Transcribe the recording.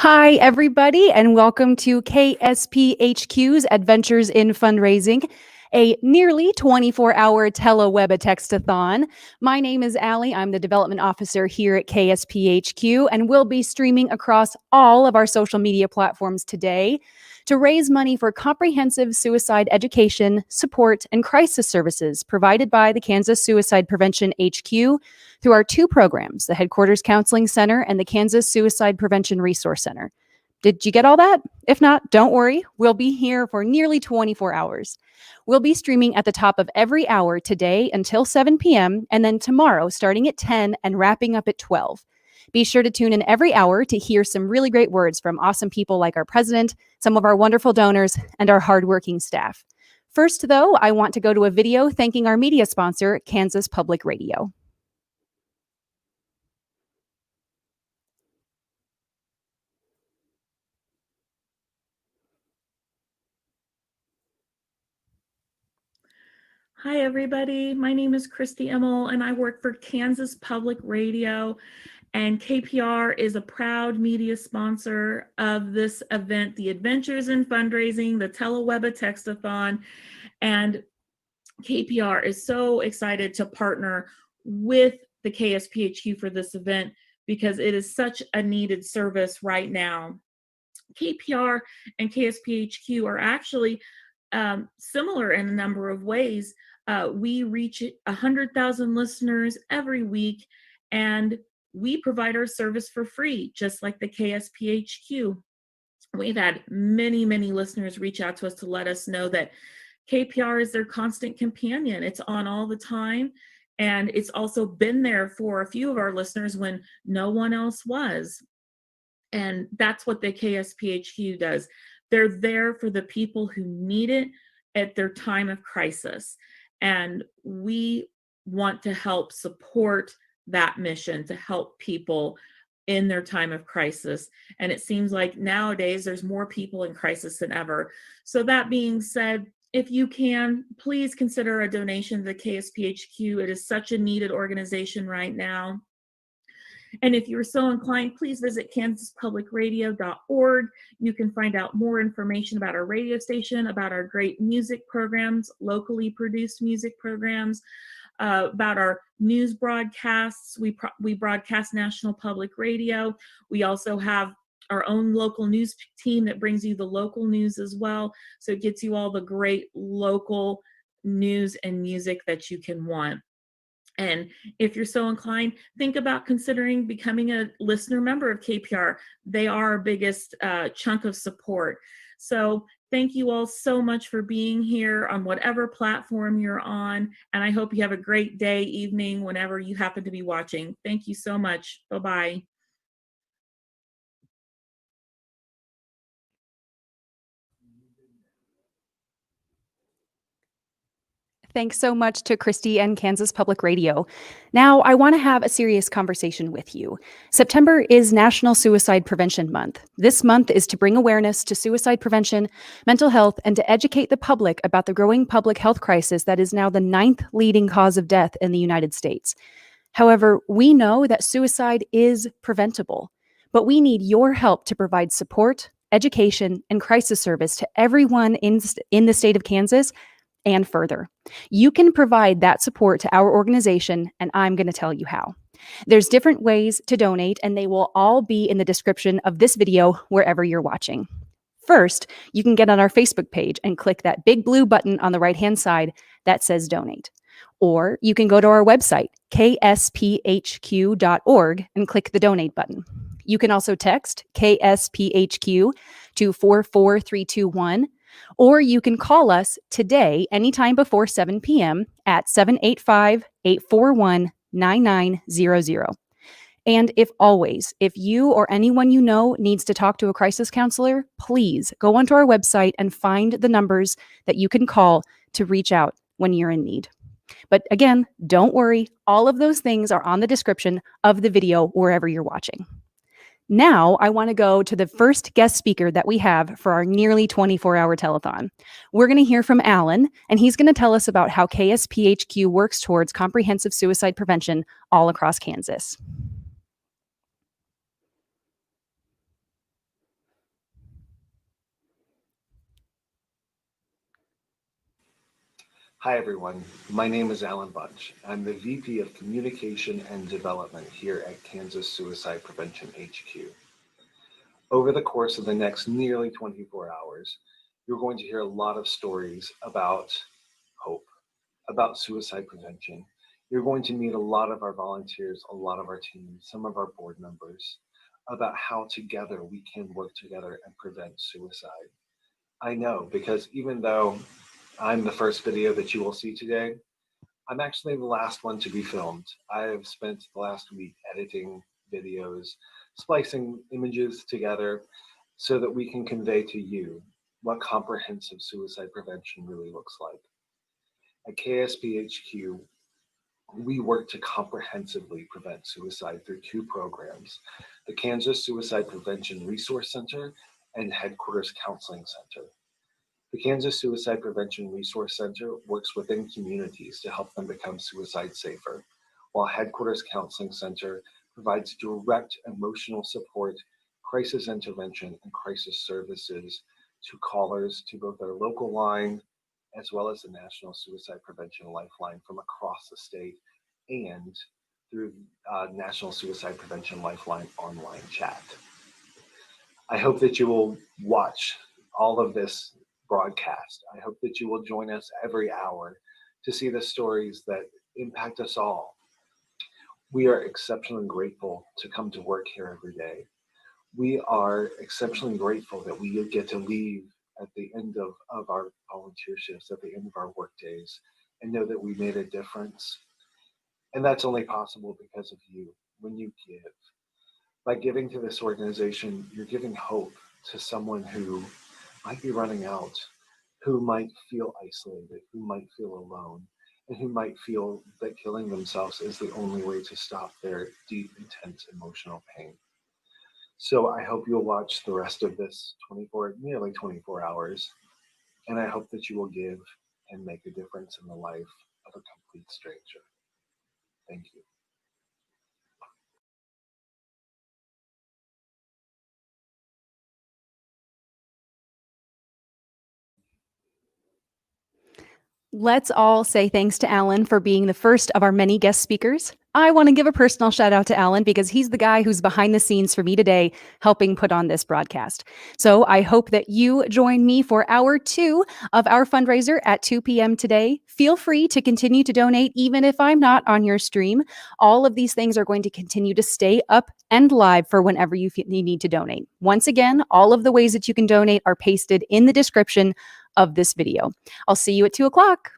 Hi, everybody, and welcome to KSPHQ's Adventures in Fundraising, a nearly 24-hour tele-web-a-textathon. My name is Allie. I'm the development officer here at KSPHQ, and we'll be streaming across all of our social media platforms today to raise money for comprehensive suicide education, support, and crisis services provided by the Kansas Suicide Prevention HQ through our two programs, the Headquarters Counseling Center and the Kansas Suicide Prevention Resource Center. Did you get all that? If not, don't worry. We'll be here for nearly 24 hours. We'll be streaming at the top of every hour today until 7 p.m. and then tomorrow starting at 10 and wrapping up at 12. Be sure to tune in every hour to hear some really great words from awesome people like our president, some of our wonderful donors, and our hardworking staff. First, though, I want to go to a video thanking our media sponsor, Kansas Public Radio. Hi, everybody. My name is Christy Emmel, and I work for Kansas Public Radio. And KPR is a proud media sponsor of this event, the Adventures in Fundraising, the tele-web-a-textathon. And KPR is so excited to partner with the KSPHQ for this event because it is such a needed service right now. KPR and KSPHQ are actually similar in a number of ways. We reach 100,000 listeners every week, and we provide our service for free, just like the KSPHQ. We've had many, many listeners reach out to us to let us know that KPR is their constant companion. It's on all the time, and it's also been there for a few of our listeners when no one else was. And that's what the KSPHQ does. They're there for the people who need it at their time of crisis. And we want to help support that mission to help people in their time of crisis. And it seems like nowadays there's more people in crisis than ever. So that being said, if you can, please consider a donation to the KSPHQ. It is such a needed organization right now. And if you're so inclined, please visit kansaspublicradio.org. You can find out more information about our radio station, about our great music programs, locally produced music programs, about our news broadcasts. We broadcast National Public Radio. We also have our own local news team that brings you the local news as well. So it gets you all the great local news and music that you can want. And if you're so inclined, think about considering becoming a listener member of KPR. They are our biggest chunk of support. So thank you all so much for being here on whatever platform you're on. And I hope you have a great day, evening, whenever you happen to be watching. Thank you so much. Bye-bye. Thanks so much to Christy and Kansas Public Radio. Now, I want to have a serious conversation with you. September is National Suicide Prevention Month. This month is to bring awareness to suicide prevention, mental health, and to educate the public about the growing public health crisis that is now the 9th leading cause of death in the United States. However, we know that suicide is preventable, but we need your help to provide support, education, and crisis service to everyone in the state of Kansas and further. You can provide that support to our organization, and I'm going to tell you how. There's different ways to donate, and they will all be in the description of this video wherever you're watching. First, you can get on our Facebook page and click that big blue button on the right-hand side that says donate. Or you can go to our website, ksphq.org, and click the donate button. You can also text KSPHQ to 44321, or you can call us today anytime before 7 p.m. at 785-841-9900. And if you or anyone you know needs to talk to a crisis counselor, please go onto our website and find the numbers that you can call to reach out when you're in need. But again, don't worry, all of those things are on the description of the video wherever you're watching. Now, I want to go to the first guest speaker that we have for our nearly 24-hour telethon. We're going to hear from Alan, and he's going to tell us about how KSPHQ works towards comprehensive suicide prevention all across Kansas. Hi everyone, my name is Alan Bunch. I'm the VP of Communication and Development here at Kansas Suicide Prevention HQ. Over the course of the next nearly 24 hours, you're going to hear a lot of stories about hope, about suicide prevention. You're going to meet a lot of our volunteers, a lot of our team, some of our board members, about how together we can work together and prevent suicide. I know, because even though I'm the first video that you will see today, I'm actually the last one to be filmed. I have spent the last week editing videos, splicing images together so that we can convey to you what comprehensive suicide prevention really looks like. At KSPHQ, we work to comprehensively prevent suicide through two programs, the Kansas Suicide Prevention Resource Center and Headquarters Counseling Center. The Kansas Suicide Prevention Resource Center works within communities to help them become suicide safer, while Headquarters Counseling Center provides direct emotional support, crisis intervention, and crisis services to callers to both our local line as well as the National Suicide Prevention Lifeline from across the state and through National Suicide Prevention Lifeline online chat. I hope that you will watch all of this broadcast. I hope that you will join us every hour to see the stories that impact us all. We are exceptionally grateful to come to work here every day. We are exceptionally grateful that we get to leave at the end of our volunteer shifts, at the end of our work days, and know that we made a difference. And that's only possible because of you, when you give. By giving to this organization, you're giving hope to someone who might be running out, who might feel isolated, who might feel alone, and who might feel that killing themselves is the only way to stop their deep, intense emotional pain. So I hope you'll watch the rest of this nearly 24 hours, and I hope that you will give and make a difference in the life of a complete stranger. Thank you. Let's all say thanks to Alan for being the first of our many guest speakers. I want to give a personal shout out to Alan because he's the guy who's behind the scenes for me today, helping put on this broadcast. So I hope that you join me for hour 2 of our fundraiser at 2 p.m. today. Feel free to continue to donate, even if I'm not on your stream. All of these things are going to continue to stay up and live for whenever you need to donate. Once again, all of the ways that you can donate are pasted in the description of this video. I'll see you at 2 o'clock.